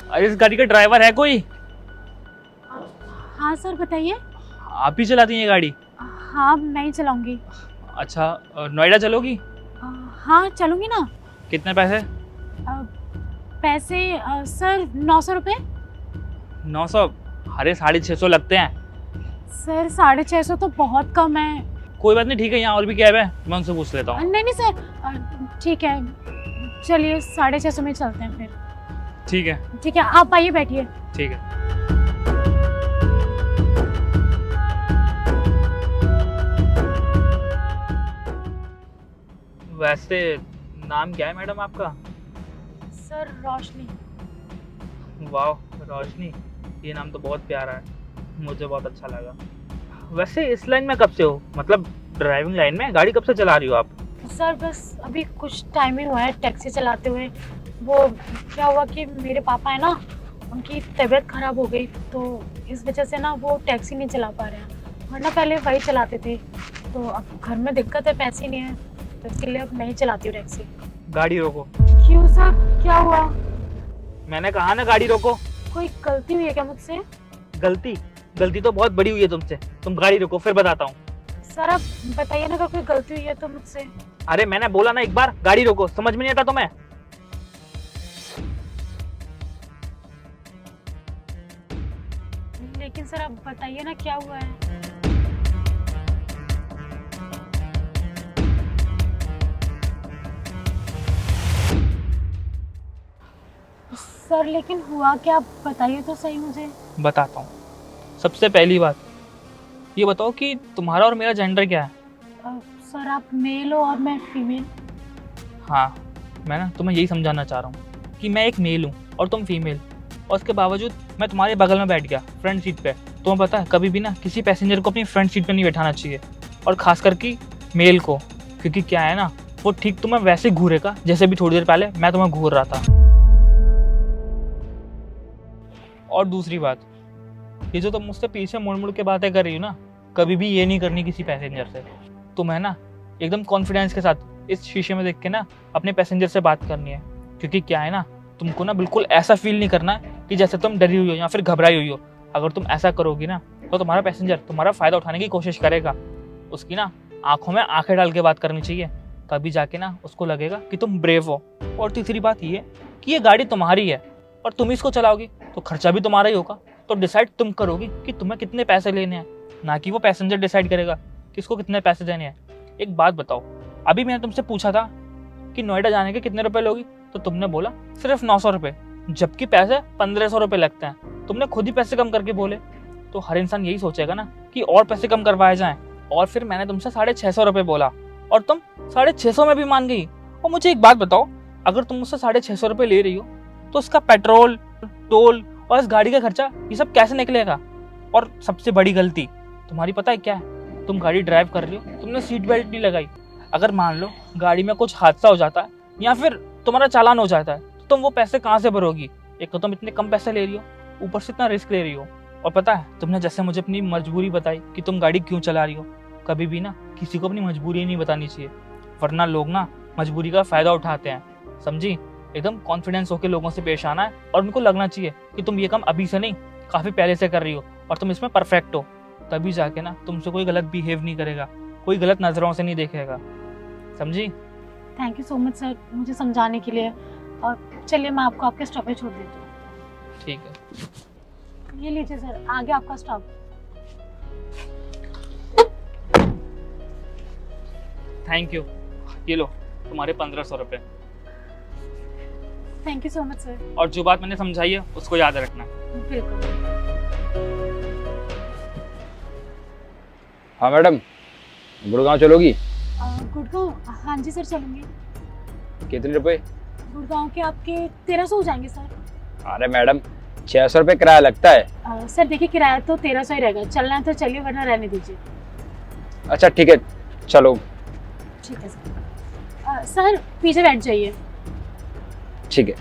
अरे इस गाड़ी का ड्राइवर है कोई? हाँ सर बताइए। आप ही चलाती हैं ये गाड़ी? हाँ मैं ही चलाऊंगी। अच्छा, नोएडा चलोगी? हाँ चलूंगी ना। कितने पैसे? पैसे सर 900 रुपये। 900? अरे 650 लगते हैं। सर 650 तो बहुत कम है। कोई बात नहीं, ठीक है, यहाँ और भी कैब है, मैं उनसे पूछ लेता हूँ। नहीं नहीं सर ठीक है, चलिए 650 में चलते हैं फिर। ठीक है। ठीक है आप आइए बैठिए। ठीक है। वैसे नाम क्या है मैडम आपका? सर रोशनी। वाह रोशनी, ये नाम तो बहुत प्यारा है, मुझे बहुत अच्छा लगा। वैसे इस लाइन में कब से हो, मतलब ड्राइविंग लाइन में गाड़ी कब से चला रही हो आप? सर बस अभी कुछ टाइम ही हुआ है टैक्सी चलाते हुए। वो क्या हुआ कि मेरे पापा है ना, उनकी तबीयत खराब हो गई, तो इस वजह से ना वो टैक्सी नहीं चला पा रहे हैं, वरना पहले वही चलाते थे। तो अब घर में दिक्कत है, पैसे नहीं है, तो इसके लिए अब मैं ही चलाती हूँ टैक्सी। गाड़ी रोको। क्यों सर, क्या हुआ? मैंने कहा ना गाड़ी रोको। कोई गलती हुई है क्या मुझसे? गलती तो बहुत बड़ी हुई है तुमसे, तुम गाड़ी रोको फिर बताता हूँ। सर आप बताइए ना, अगर कोई गलती हुई है तो मुझसे। अरे मैंने बोला ना एक बार गाड़ी रोको, समझ में नहीं आता तुम्हें? लेकिन सर आप बताइए ना क्या हुआ है। सर लेकिन हुआ क्या, आप बताइए तो सही मुझे। बताता हूँ। सबसे पहली बात ये बताओ कि तुम्हारा और मेरा जेंडर क्या है? सर आप मेल हो और मैं फीमेल। हाँ, मैं ना तुम्हें यही समझाना चाह रहा हूँ कि मैं एक मेल हूँ और तुम फीमेल, और उसके बावजूद मैं तुम्हारे बगल में बैठ गया फ्रंट सीट पे। तुम्हें पता है कभी भी ना किसी पैसेंजर को अपनी फ्रंट सीट पे नहीं बैठाना चाहिए, और खास करके मेल को, क्योंकि क्या है ना, वो ठीक तुम्हें वैसे घूरेगा जैसे भी थोड़ी देर पहले मैं तुम्हें घूर रहा था। और दूसरी बात, ये जो तुम मुझसे पीछे मुड़ मुड़ के बातें कर रही हो ना, कभी भी ये नहीं करनी किसी पैसेंजर से। तुम्हें ना एकदम कॉन्फिडेंस के साथ इस शीशे में देख के ना अपने पैसेंजर से बात करनी है, क्योंकि क्या है ना, तुमको ना बिल्कुल ऐसा फील नहीं करना है कि जैसे तुम डरी हुई हो या फिर घबराई हुई हो। अगर तुम ऐसा करोगी ना तो तुम्हारा पैसेंजर तुम्हारा फ़ायदा उठाने की कोशिश करेगा। उसकी ना आंखों में आंखें डाल के बात करनी चाहिए, तभी जाके ना उसको लगेगा कि तुम ब्रेव हो। और तीसरी बात ये कि ये गाड़ी तुम्हारी है और तुम इसको चलाओगी तो खर्चा भी तुम्हारा ही होगा, तो डिसाइड तुम करोगी कि तुम्हें कितने पैसे लेने हैं, ना कि वो पैसेंजर डिसाइड करेगा कि इसको कितने पैसे देने हैं। एक बात बताओ, अभी मैंने तुमसे पूछा था कि नोएडा जाने के कितने रुपए लोगी, तो तुमने बोला सिर्फ 900 रुपये, जबकि पैसे 1500 रुपये लगते हैं। तुमने खुद ही पैसे कम करके बोले, तो हर इंसान यही सोचेगा ना कि और पैसे कम करवाए जाएं। और फिर मैंने तुमसे 650 रुपये बोला और तुम 650 में भी मान गई। और मुझे एक बात बताओ, अगर तुम मुझसे 650 रुपये ले रही हो तो उसका पेट्रोल, टोल और इस गाड़ी का खर्चा, ये सब कैसे निकलेगा? और सबसे बड़ी गलती तुम्हारी पता है क्या है? तुम गाड़ी ड्राइव कर रही हो, तुमने सीट बेल्ट नहीं लगाई। अगर मान लो गाड़ी में कुछ हादसा हो जाता है या फिर तुम्हारा चालान हो जाता है, तो तुम वो पैसे कहाँ से भरोगी? एक तो तुम इतने कम पैसे ले रही हो, ऊपर से इतना रिस्क ले रही हो। और पता है, तुमने जैसे मुझे अपनी मजबूरी बताई कि तुम गाड़ी क्यों चला रही हो, कभी भी ना किसी को अपनी मजबूरी नहीं बतानी चाहिए, वरना लोग ना मजबूरी का फ़ायदा उठाते हैं, समझी? एकदम कॉन्फिडेंस होकर लोगों से पेश आना है, और उनको लगना चाहिए कि तुम ये काम अभी से नहीं, काफ़ी पहले से कर रही हो और तुम इसमें परफेक्ट हो। तभी जाके ना तुमसे कोई गलत बिहेव नहीं करेगा, कोई गलत नज़रों से नहीं देखेगा, समझी? Thank you so much sir मुझे समझाने के लिए। और चलिए मैं आपको आपके स्टॉप पे छोड़ देती हूँ। ठीक है, ये लीजिए सर, आगे आपका स्टॉप। Thank you. ये लो तुम्हारे 1500 रुपये। Thank you so much sir. और जो बात मैंने समझाई है उसको याद रखना। बिल्कुल। हाँ मैडम, गुड़गांव चलोगी? गुड़गांव? हाँ जी सर चलूँगी। कितने रुपए? गुड़गांव के आपके 1300 हो जाएंगे सर। अरे मैडम 600 रुपये किराया लगता है। सर देखिए किराया तो 1300 ही रहेगा, चलना है तो चलिए वरना रहने दीजिए। अच्छा ठीक है चलो। ठीक है सर। सर पीछे बैठ जाइए। ठीक है।